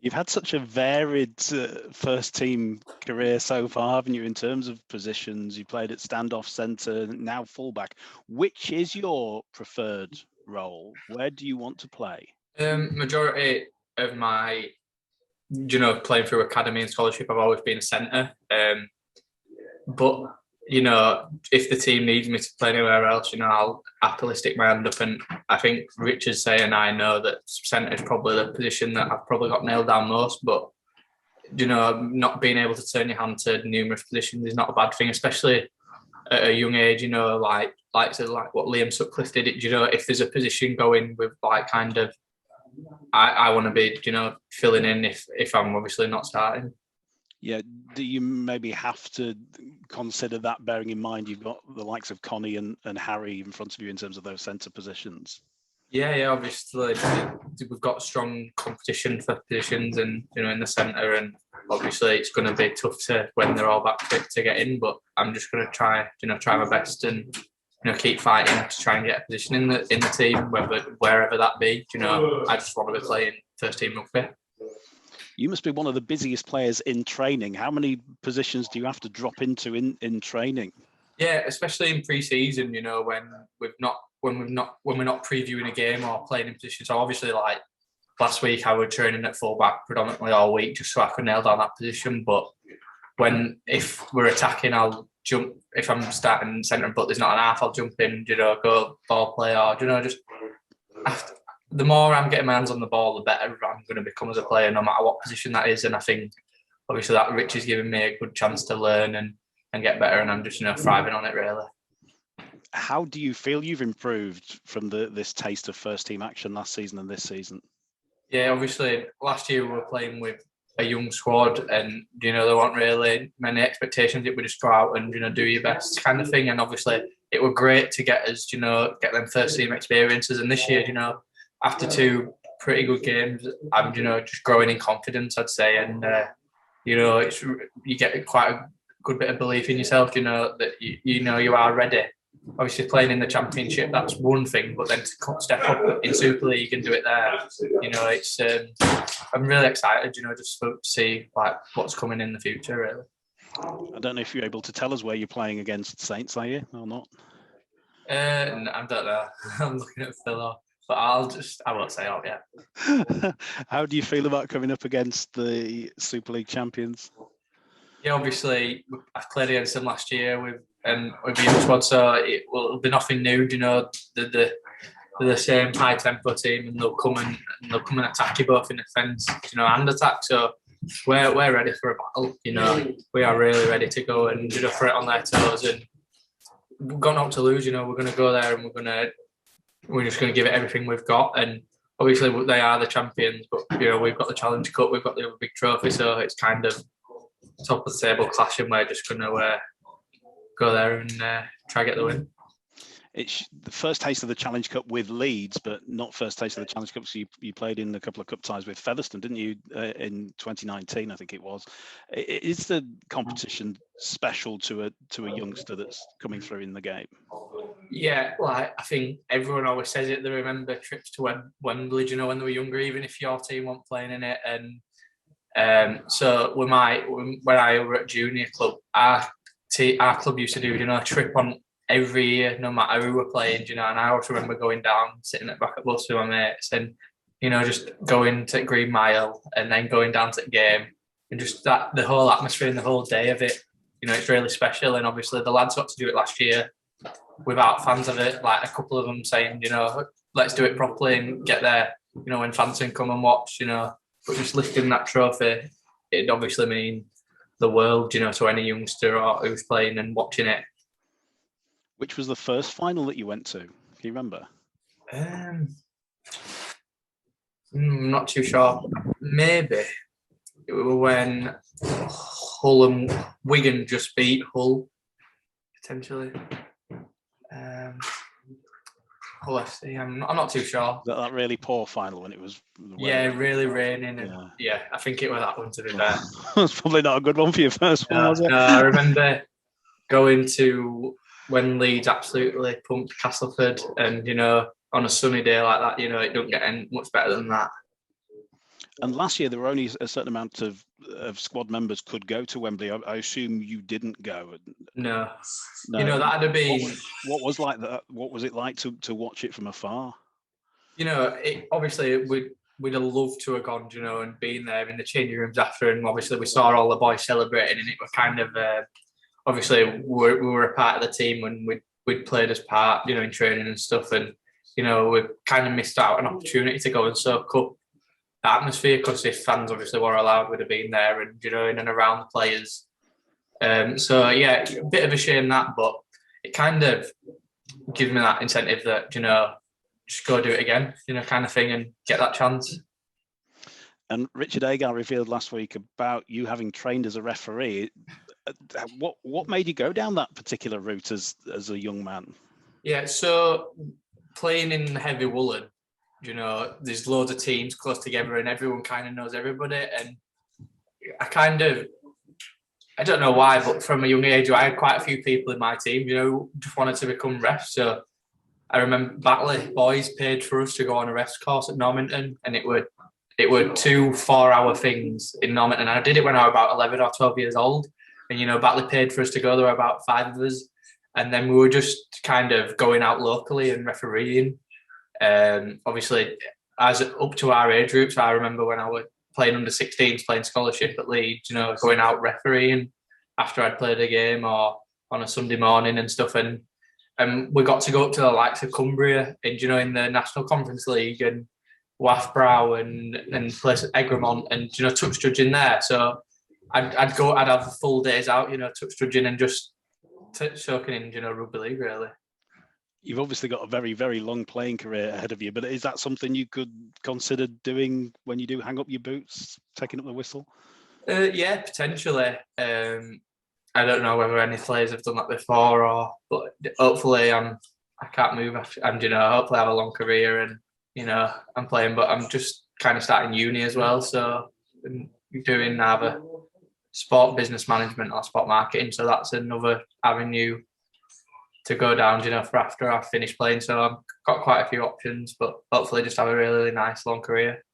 You've had such a varied first team career so far, haven't you, in terms of positions? You played at standoff centre, now fullback. Which is your preferred role? Where do you want to play? Majority of my, playing through academy and scholarship, I've always been a centre. But if the team needs me to play anywhere else, I'll happily stick my hand up. And I think Richard's saying I know that centre is probably the position that I've probably got nailed down most. But not being able to turn your hand to numerous positions is not a bad thing, especially at a young age. Like what Liam Sutcliffe did. If there's a position going with I want to be, filling in if I'm obviously not starting. Yeah, do you maybe have to consider that, bearing in mind you've got the likes of Connie and Harry in front of you in terms of those centre positions? Yeah, obviously we've got strong competition for positions and in the centre, and obviously it's going to be tough when they're all back fit to get in. But I'm just going to try my best and keep fighting to try and get a position in the team, wherever that be. I just want to be playing first team rugby. You must be one of the busiest players in training. How many positions do you have to drop into in training? Yeah, especially in pre-season, when we're not previewing a game or playing in position. So obviously, like last week, I was training at fullback predominantly all week just so I could nail down that position. But if we're attacking, I'll jump. If I'm starting centre but there's not an half, I'll jump in. Go ball play or just after. The more I'm getting my hands on the ball, the better I'm going to become as a player, no matter what position that is. And I think, obviously, that Rich is giving me a good chance to learn and get better. And I'm just, thriving on it, really. How do you feel you've improved from this taste of first team action last season and this season? Yeah, obviously, last year we were playing with a young squad, and there weren't really many expectations. It would just go out and do your best kind of thing. And obviously, it was great to get us, get them first team experiences. And this year, after two pretty good games, I'm just growing in confidence, I'd say, and it's you get quite a good bit of belief in yourself. That you are ready. Obviously, playing in the Championship, that's one thing, but then to step up in Super League and do it there, it's I'm really excited. Just to see like what's coming in the future. Really, I don't know if you're able to tell us where you're playing against Saints, are you, or not? I don't know. I'm looking at Phil. But I won't say out yet. How do you feel about coming up against the Super League champions? Yeah, obviously, I played against them last year with the young squad, so it'll be nothing new. They're the same high tempo team, and they'll come and attack you both in defence, and attack. So we're ready for a battle. We are really ready to go and throw it on their toes, and we've got nothing to lose. We're going to go there and we're just going to give it everything we've got. And obviously they are the champions, but we've got the Challenge Cup, we've got the other big trophy, so it's kind of top of the table clash, and we're just going to go there and try to get the win. It's the first taste of the Challenge Cup with Leeds, but not first taste of the Challenge Cup. So you played in a couple of cup ties with Featherstone, didn't you, in 2019? I think it was. Is the competition special to a youngster that's coming through in the game? Yeah, I think everyone always says it. They remember trips to Wembley, when they were younger, even if your team weren't playing in it. And so when I were at junior club, our club used to do a trip on every year, no matter who we're playing. And I always remember going down, sitting at the back at bus with my mates, and just going to Green Mile and then going down to the game, and just the whole atmosphere and the whole day of it. It's really special. And obviously the lads got to do it last year without fans of it, like a couple of them saying, let's do it properly and get there, when fans can come and watch, but just lifting that trophy, it'd obviously mean the world, to any youngster or who's playing and watching it. Which was the first final that you went to? Can you remember? I'm not too sure. Maybe it was when Hull and Wigan just beat Hull, potentially. Hull FC. I'm not too sure. That really poor final when it was. Really raining. And yeah, I think it was that one, to be fair. That's probably not a good one for your first one, was it? No, I remember going to when Leeds absolutely pumped Castleford, and on a sunny day like that, it don't get any much better than that. And last year there were only a certain amount of squad members could go to Wembley. I assume you didn't go. No. No. You know, that'd have been. What was like that? What was it like to watch it from afar? You know, obviously we'd have loved to have gone, you know, and been there in the changing rooms after, and obviously we saw all the boys celebrating, and it was kind of obviously we were a part of the team when we'd played as part, you know, in training and stuff, and you know we kind of missed out an opportunity to go and soak up the atmosphere, because if fans obviously were allowed, would have been there, and you know, in and around the players. So yeah, a bit of a shame that, but it kind of gives me that incentive that, you know, just go do it again, you know, kind of thing, and get that chance. And Richard Agar revealed last week about you having trained as a referee. What made you go down that particular route as a young man? Yeah, so playing in heavy woolen, you know, there's loads of teams close together and everyone kind of knows everybody. And I don't know why, but from a young age, I had quite a few people in my team, you know, just wanted to become refs. So I remember Batley boys paid for us to go on a refs course at Normanton, and it were 2 4-hour things in Normanton. And I did it when I was about 11 or 12 years old. And, you know, Batley paid for us to go. There were about 5 of us. And then we were just kind of going out locally and refereeing. Obviously, as up to our age groups, I remember when I was playing under 16s, playing scholarship at Leeds, you know, going out refereeing after I'd played a game or on a Sunday morning and stuff. And we got to go up to the likes of Cumbria and, you know, in the National Conference League, and Wathbrow and places Egremont, and, you know, touch judging there. So I'd have full days out, you know, touch judging and just soaking in, you know, rugby league really. You've obviously got a very, very long playing career ahead of you, but is that something you could consider doing when you do hang up your boots, taking up the whistle? Yeah, potentially. I don't know whether any players have done that before, but hopefully I can't move after, and, you know, hopefully I have a long career, and, you know, I'm playing, but I'm just kind of starting uni as well, so I'm doing either sport business management or sport marketing, so that's another avenue to go down, you know, for after I've finished playing. So I've got quite a few options, but hopefully just have a really, really nice long career.